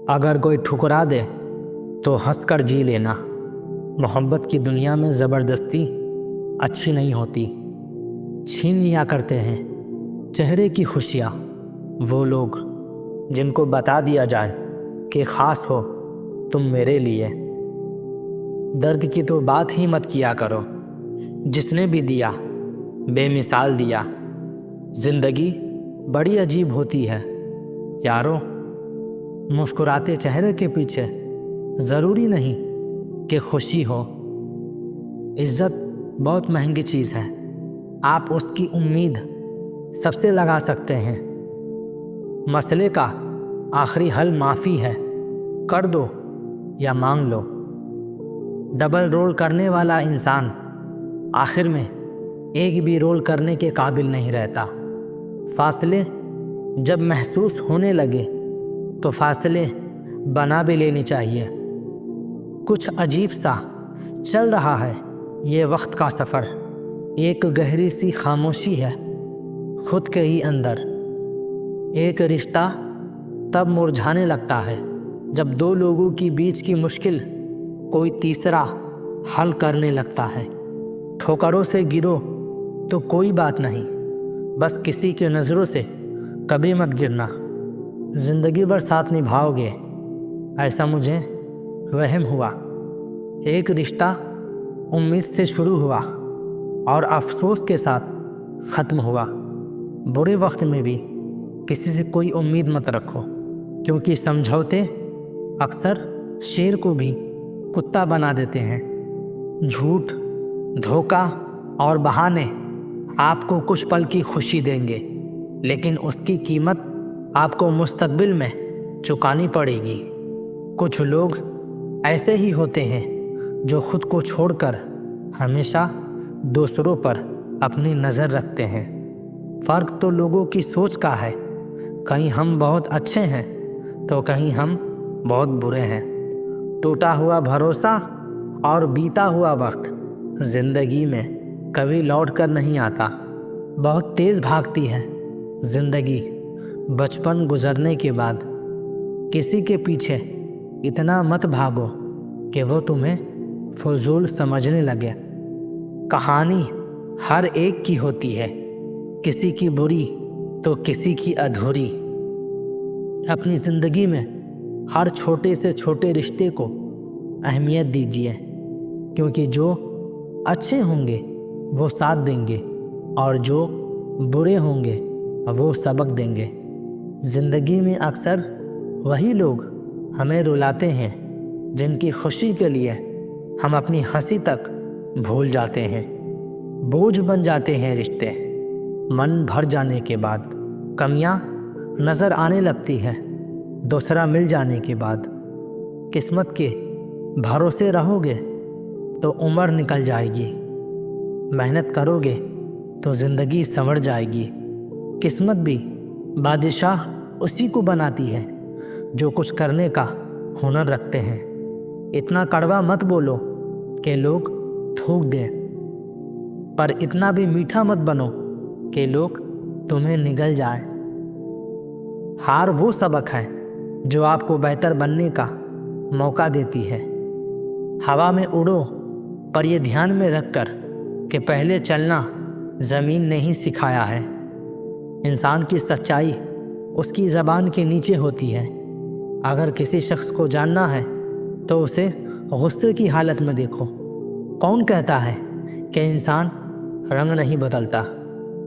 अगर कोई ठुकरा दे तो हंसकर जी लेना। मोहब्बत की दुनिया में ज़बरदस्ती अच्छी नहीं होती। छीन लिया करते हैं चेहरे की खुशियाँ वो लोग जिनको बता दिया जाए कि ख़ास हो तुम मेरे लिए। दर्द की तो बात ही मत किया करो, जिसने भी दिया बेमिसाल दिया। ज़िंदगी बड़ी अजीब होती है यारो, मुस्कुराते चेहरे के पीछे ज़रूरी नहीं कि खुशी हो। इज़्ज़त बहुत महंगी चीज़ है, आप उसकी उम्मीद सबसे लगा सकते हैं। मसले का आखिरी हल माफ़ी है, कर दो या मांग लो। डबल रोल करने वाला इंसान आखिर में एक भी रोल करने के काबिल नहीं रहता। फासले जब महसूस होने लगे तो फासले बना भी लेनी चाहिए। कुछ अजीब सा चल रहा है ये वक्त का सफ़र, एक गहरी सी खामोशी है खुद के ही अंदर। एक रिश्ता तब मुरझाने लगता है जब दो लोगों के बीच की मुश्किल कोई तीसरा हल करने लगता है। ठोकरों से गिरो तो कोई बात नहीं, बस किसी की नज़रों से कभी मत गिरना। ज़िंदगी भर साथ निभाओगे ऐसा मुझे वहम हुआ। एक रिश्ता उम्मीद से शुरू हुआ और अफसोस के साथ ख़त्म हुआ। बुरे वक्त में भी किसी से कोई उम्मीद मत रखो, क्योंकि समझौते अक्सर शेर को भी कुत्ता बना देते हैं। झूठ, धोखा और बहाने आपको कुछ पल की खुशी देंगे, लेकिन उसकी कीमत आपको मुस्तकबिल में चुकानी पड़ेगी। कुछ लोग ऐसे ही होते हैं जो खुद को छोड़कर हमेशा दूसरों पर अपनी नज़र रखते हैं। फ़र्क तो लोगों की सोच का है, कहीं हम बहुत अच्छे हैं तो कहीं हम बहुत बुरे हैं। टूटा हुआ भरोसा और बीता हुआ वक्त ज़िंदगी में कभी लौट कर नहीं आता। बहुत तेज़ भागती है ज़िंदगी। बचपन गुजरने के बाद किसी के पीछे इतना मत भागो कि वो तुम्हें फजूल समझने लगे। कहानी हर एक की होती है, किसी की बुरी तो किसी की अधूरी। अपनी ज़िंदगी में हर छोटे से छोटे रिश्ते को अहमियत दीजिए, क्योंकि जो अच्छे होंगे वो साथ देंगे और जो बुरे होंगे वो सबक देंगे। ज़िंदगी में अक्सर वही लोग हमें रुलाते हैं जिनकी खुशी के लिए हम अपनी हंसी तक भूल जाते हैं। बोझ बन जाते हैं रिश्ते, मन भर जाने के बाद कमियां नज़र आने लगती है दूसरा मिल जाने के बाद। किस्मत के भरोसे रहोगे तो उम्र निकल जाएगी, मेहनत करोगे तो ज़िंदगी संवर जाएगी। किस्मत भी बादशाह उसी को बनाती है जो कुछ करने का हुनर रखते हैं। इतना कड़वा मत बोलो कि लोग थूक दें, पर इतना भी मीठा मत बनो कि लोग तुम्हें निगल जाए। हार वो सबक है जो आपको बेहतर बनने का मौका देती है। हवा में उड़ो, पर ये ध्यान में रखकर कि पहले चलना ज़मीन ने ही सिखाया है। इंसान की सच्चाई उसकी ज़बान के नीचे होती है। अगर किसी शख्स को जानना है तो उसे गुस्से की हालत में देखो। कौन कहता है कि इंसान रंग नहीं बदलता?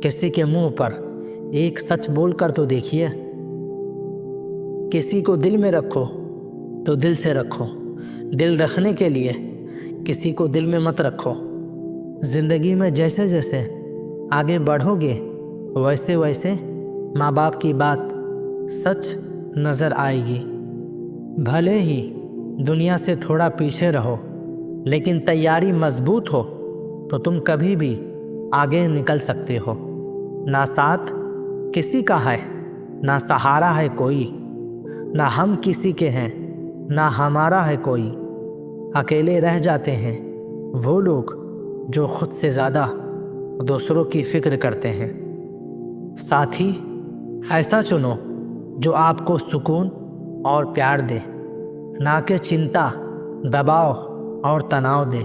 किसी के मुंह पर एक सच बोल कर तो देखिए। किसी को दिल में रखो तो दिल से रखो, दिल रखने के लिए किसी को दिल में मत रखो। ज़िंदगी में जैसे जैसे आगे बढ़ोगे वैसे वैसे माँ बाप की बात सच नज़र आएगी। भले ही दुनिया से थोड़ा पीछे रहो, लेकिन तैयारी मजबूत हो तो तुम कभी भी आगे निकल सकते हो। ना साथ किसी का है, ना सहारा है कोई, ना हम किसी के हैं, ना हमारा है कोई। अकेले रह जाते हैं वो लोग जो खुद से ज़्यादा दूसरों की फ़िक्र करते हैं। साथी ऐसा चुनो जो आपको सुकून اور پیار دے، نہ کہ چنتا، دباؤ اور تناؤ دے۔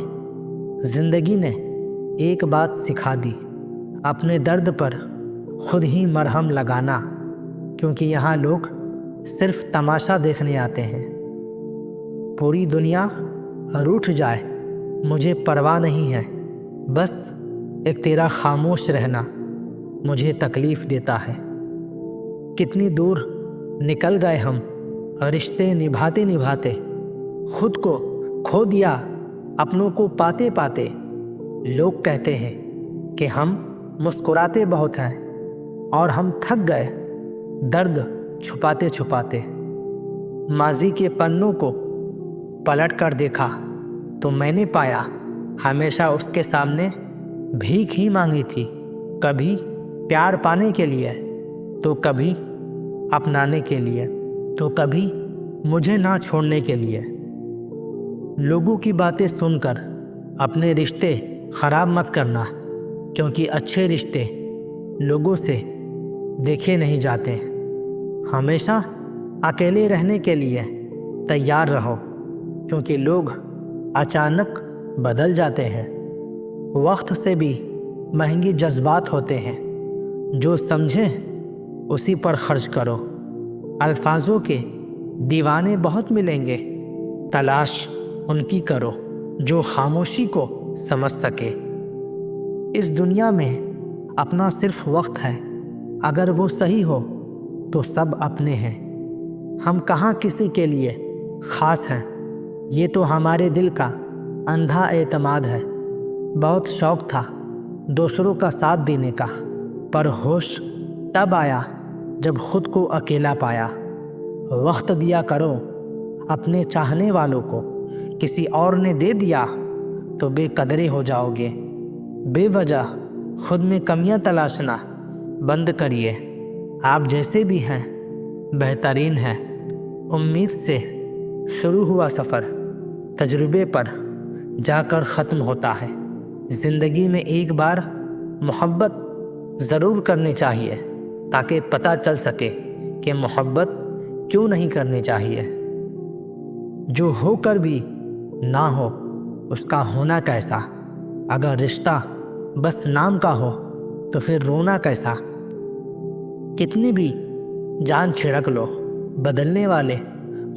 زندگی نے ایک بات سکھا دی، اپنے درد پر خود ہی مرہم لگانا، کیونکہ یہاں لوگ صرف تماشا دیکھنے آتے ہیں۔ پوری دنیا روٹھ جائے مجھے پرواہ نہیں ہے، بس ایک تیرا خاموش رہنا مجھے تکلیف دیتا ہے۔ کتنی دور نکل گئے ہم رشتے نبھاتے نبھاتے، خود کو کھو دیا اپنوں کو پاتے پاتے۔ لوگ کہتے ہیں کہ ہم مسکراتے بہت ہیں، اور ہم تھک گئے درد چھپاتے چھپاتے۔ ماضی کے پنوں کو پلٹ کر دیکھا تو میں نے پایا ہمیشہ اس کے سامنے بھیک ہی مانگی تھی، کبھی پیار پانے کے لیے تو کبھی اپنانے کے لیے، تو کبھی مجھے نہ چھوڑنے کے لیے۔ لوگوں کی باتیں سن کر اپنے رشتے خراب مت کرنا، کیونکہ اچھے رشتے لوگوں سے دیکھے نہیں جاتے۔ ہمیشہ اکیلے رہنے کے لیے تیار رہو، کیونکہ لوگ اچانک بدل جاتے ہیں۔ وقت سے بھی مہنگی جذبات ہوتے ہیں، جو سمجھیں اسی پر خرچ کرو۔ الفاظوں کے دیوانے بہت ملیں گے، تلاش ان کی کرو جو خاموشی کو سمجھ سکے۔ اس دنیا میں اپنا صرف وقت ہے، اگر وہ صحیح ہو تو سب اپنے ہیں۔ ہم کہاں کسی کے لیے خاص ہیں، یہ تو ہمارے دل کا اندھا اعتماد ہے۔ بہت شوق تھا دوسروں کا ساتھ دینے کا، پر ہوش تب آیا جب خود کو اکیلا پایا۔ وقت دیا کرو اپنے چاہنے والوں کو، کسی اور نے دے دیا تو بے قدرے ہو جاؤ گے۔ بے وجہ خود میں کمیاں تلاشنا بند کریے۔ آپ جیسے بھی ہیں بہترین ہیں۔ امید سے شروع ہوا سفر تجربے پر جا کر ختم ہوتا ہے۔ زندگی میں ایک بار محبت ضرور کرنی چاہیے، تاکہ پتہ چل سکے کہ محبت کیوں نہیں کرنی چاہیے۔ جو ہو کر بھی نہ ہو اس کا ہونا کیسا، اگر رشتہ بس نام کا ہو تو پھر رونا کیسا۔ کتنی بھی جان چھڑک لو، بدلنے والے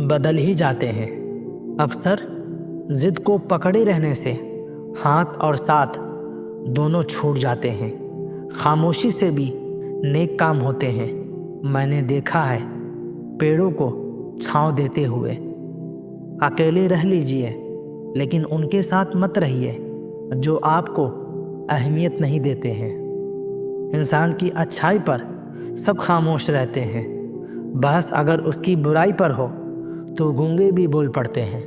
بدل ہی جاتے ہیں۔ اکثر ضد کو پکڑے رہنے سے ہاتھ اور ساتھ دونوں چھوٹ جاتے ہیں۔ خاموشی سے بھی نیک کام ہوتے ہیں۔ میں نے دیکھا ہے پیڑوں کو چھاؤں دیتے ہوئے۔ اکیلے رہ لیجئے، لیکن ان کے ساتھ مت رہیے جو آپ کو اہمیت نہیں دیتے ہیں۔ انسان کی اچھائی پر سب خاموش رہتے ہیں، بس اگر اس کی برائی پر ہو تو گونگے بھی بول پڑتے ہیں۔